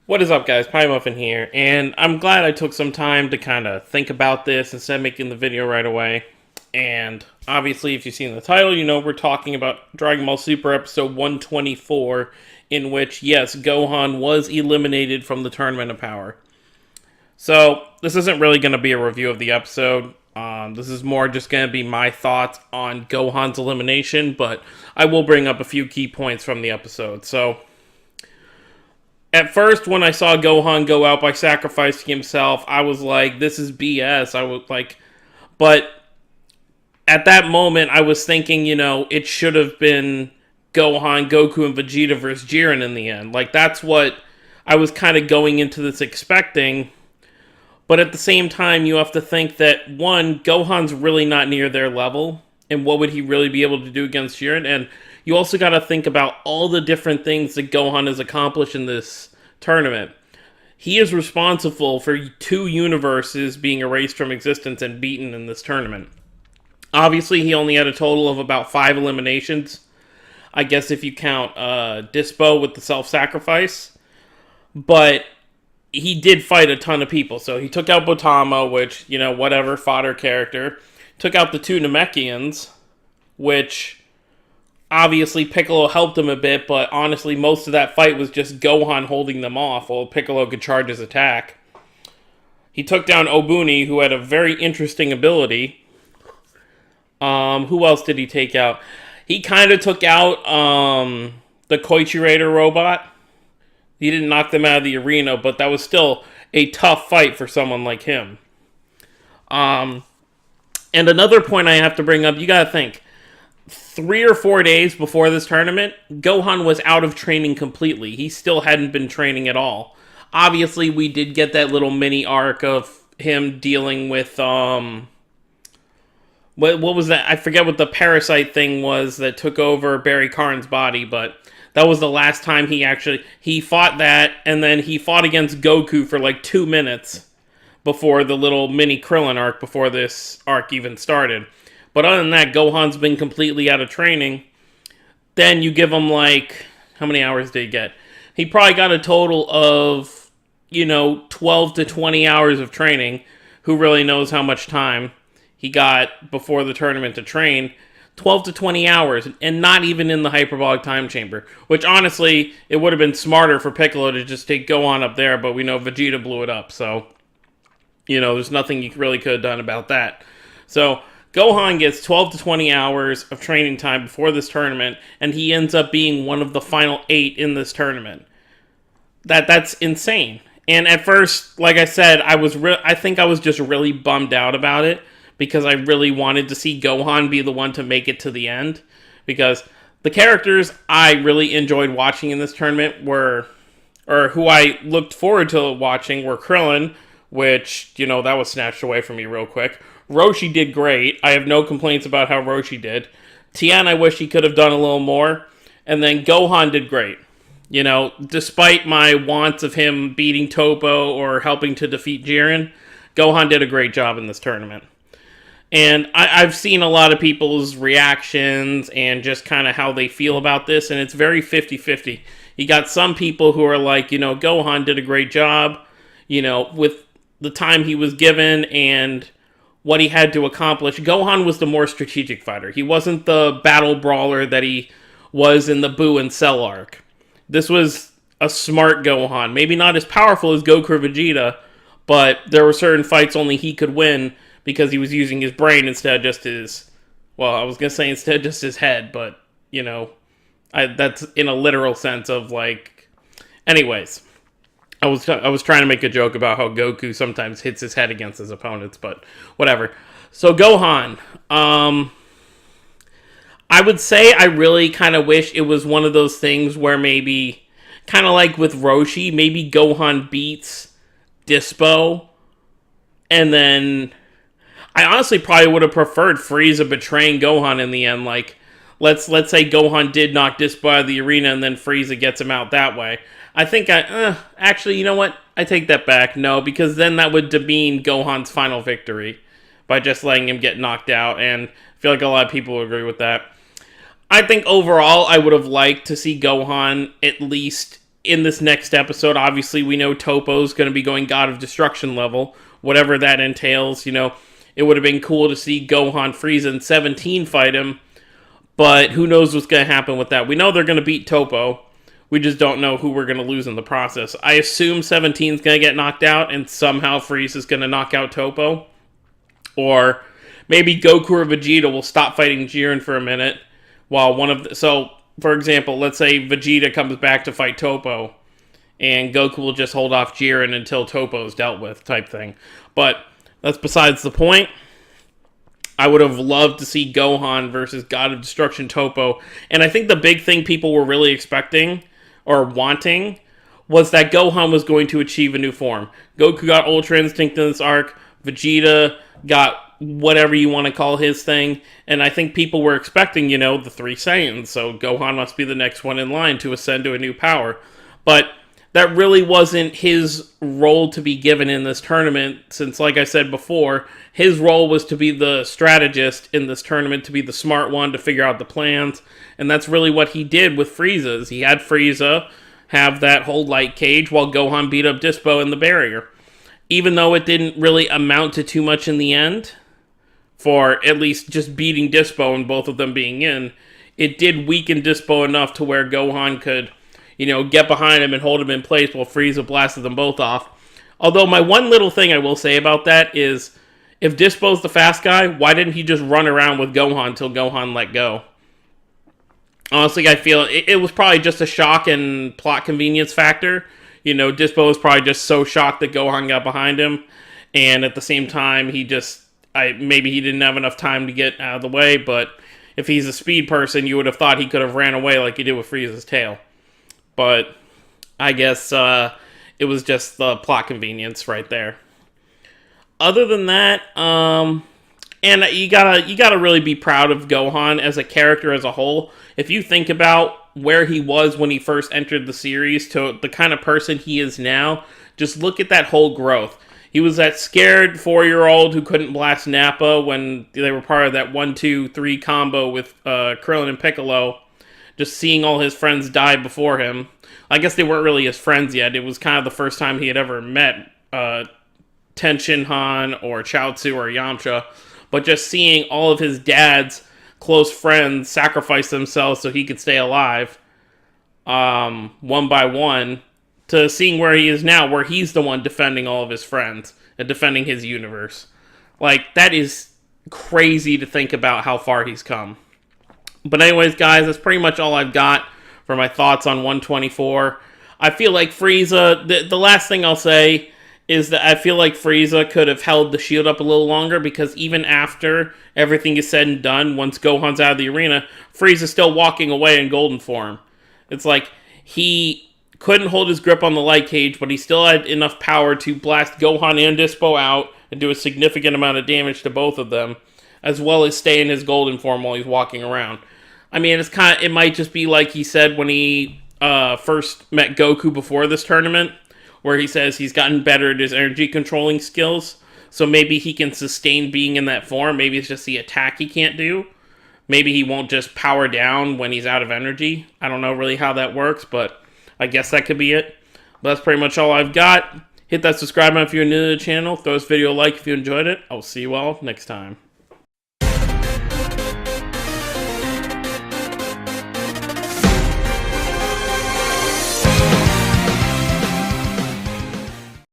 What is up, guys? Pie Muffin here, and I'm glad I took some time to kind of think about this instead of making the video right away. And obviously, if you've seen the title, you know we're talking about Dragon Ball Super Episode 124, in which, yes, Gohan was eliminated from the Tournament of Power. So, this isn't really going to be a review of the episode. This is more just going to be my thoughts on Gohan's elimination, but I will bring up a few key points from the episode. So, at first, when I saw Gohan go out by sacrificing himself, I was like, this is BS. But at that moment, I was thinking, it should have been Gohan, Goku, and Vegeta versus Jiren in the end. Like, that's what I was kind of going into this expecting. But at the same time, you have to think that, one, Gohan's really not near their level. And what would he really be able to do against Jiren? And you also got to think about all the different things that Gohan has accomplished in this tournament. He is responsible for 2 universes being erased from existence and beaten in this tournament. Obviously, he only had a total of about 5 eliminations. I guess if you count Dispo with the self-sacrifice. But he did fight a ton of people. So he took out Botama, which, whatever, fodder character. Took out the 2 Namekians, which obviously Piccolo helped him a bit, but honestly most of that fight was just Gohan holding them off while Piccolo could charge his attack. He took down Obuni, who had a very interesting ability. Who else did he take out? He kind of took out the Koichi Raider robot. He didn't knock them out of the arena, but that was still a tough fight for someone like him. And another point I have to bring up, you gotta think, 3 or 4 days before this tournament, Gohan was out of training completely. He still hadn't been training at all. Obviously, we did get that little mini arc of him dealing with, what was that? I forget what the parasite thing was that took over Barry Karn's body, but that was the last time he fought that, and then he fought against Goku for like 2 minutes before the little mini Krillin arc, before this arc even started. But other than that, Gohan's been completely out of training. Then you give him how many hours did he get? He probably got a total of, 12 to 20 hours of training. Who really knows how much time he got before the tournament to train? 12 to 20 hours, and not even in the hyperbolic time chamber. Which, honestly, it would have been smarter for Piccolo to just take Gohan up there, but we know Vegeta blew it up, so there's nothing you really could have done about that. So Gohan gets 12 to 20 hours of training time before this tournament, and he ends up being one of the final 8 in this tournament. That's insane. And at first, like I said, I think I was just really bummed out about it, because I really wanted to see Gohan be the one to make it to the end. Because the characters I really enjoyed watching in this tournament who I looked forward to watching, were Krillin, which, that was snatched away from me real quick. Roshi did great. I have no complaints about how Roshi did. Tien, I wish he could have done a little more. And then Gohan did great. Despite my wants of him beating Topo or helping to defeat Jiren, Gohan did a great job in this tournament. And I've seen a lot of people's reactions and just kind of how they feel about this, and it's very 50-50. You got some people who are like, Gohan did a great job, with the time he was given and what he had to accomplish. Gohan was the more strategic fighter. He wasn't the battle brawler that he was in the Boo and Cell arc. This was a smart Gohan. Maybe not as powerful as Goku or Vegeta, but there were certain fights only he could win because he was using his brain instead of just his, instead of just his head, but, that's in a literal sense of, anyways. I was trying to make a joke about how Goku sometimes hits his head against his opponents, but whatever. So Gohan, I would say I really kind of wish it was one of those things where maybe, kind of like with Roshi, maybe Gohan beats Dispo, and then I honestly probably would have preferred Frieza betraying Gohan in the end. Let's say Gohan did knock Dispo out of the arena, and then Frieza gets him out that way. I think actually, you know what? I take that back. No, because then that would demean Gohan's final victory by just letting him get knocked out, and I feel like a lot of people agree with that. I think overall, I would have liked to see Gohan at least in this next episode, obviously we know Topo's going to be going God of Destruction level, whatever that entails. You know, it would have been cool to see Gohan, Frieza, and 17 fight him, but who knows what's going to happen with that. We know they're going to beat Topo. We just don't know who we're going to lose in the process. I assume 17's going to get knocked out, and somehow Frieza's going to knock out Topo. Or maybe Goku or Vegeta will stop fighting Jiren for a minute, while so, for example, let's say Vegeta comes back to fight Topo, and Goku will just hold off Jiren until Topo's dealt with, type thing. But that's besides the point. I would have loved to see Gohan versus God of Destruction Topo. And I think the big thing people were really expecting or wanting was that Gohan was going to achieve a new form. Goku got Ultra Instinct in this arc. Vegeta got whatever you want to call his thing. And I think people were expecting, the 3 Saiyans. So Gohan must be the next one in line to ascend to a new power. But that really wasn't his role to be given in this tournament, since, like I said before, his role was to be the strategist in this tournament, to be the smart one, to figure out the plans, and that's really what he did with Frieza's. He had Frieza have that whole light cage while Gohan beat up Dispo in the barrier. Even though it didn't really amount to too much in the end, for at least just beating Dispo and both of them being in, it did weaken Dispo enough to where Gohan could get behind him and hold him in place while Frieza blasted them both off. Although my one little thing I will say about that is, if Dispo's the fast guy, why didn't he just run around with Gohan till Gohan let go? Honestly, I feel it was probably just a shock and plot convenience factor. Dispo was probably just so shocked that Gohan got behind him, and at the same time, maybe he didn't have enough time to get out of the way, but if he's a speed person, you would have thought he could have ran away like he did with Frieza's tail. But I guess it was just the plot convenience right there. Other than that, and you gotta really be proud of Gohan as a character as a whole. If you think about where he was when he first entered the series to the kind of person he is now, just look at that whole growth. He was that scared 4-year-old who couldn't blast Nappa when they were part of that 1-2-3 combo with Krillin and Piccolo. Just seeing all his friends die before him. I guess they weren't really his friends yet. It was kind of the first time he had ever met Tenshin Han or Chaozu or Yamcha. But just seeing all of his dad's close friends sacrifice themselves so he could stay alive, one by one, to seeing where he is now, where he's the one defending all of his friends and defending his universe. That is crazy to think about how far he's come. But anyways, guys, that's pretty much all I've got for my thoughts on 124. I feel like Frieza, the last thing I'll say is that I feel like Frieza could have held the shield up a little longer, because even after everything is said and done, once Gohan's out of the arena, Frieza's still walking away in golden form. It's like he couldn't hold his grip on the light cage, but he still had enough power to blast Gohan and Dispo out and do a significant amount of damage to both of them, as well as stay in his golden form while he's walking around. I mean, it might just be like he said when he first met Goku before this tournament, where he says he's gotten better at his energy controlling skills, so maybe he can sustain being in that form. Maybe it's just the attack he can't do. Maybe he won't just power down when he's out of energy. I don't know really how that works, but I guess that could be it. But that's pretty much all I've got. Hit that subscribe button if you're new to the channel. Throw this video a like if you enjoyed it. I'll see you all next time.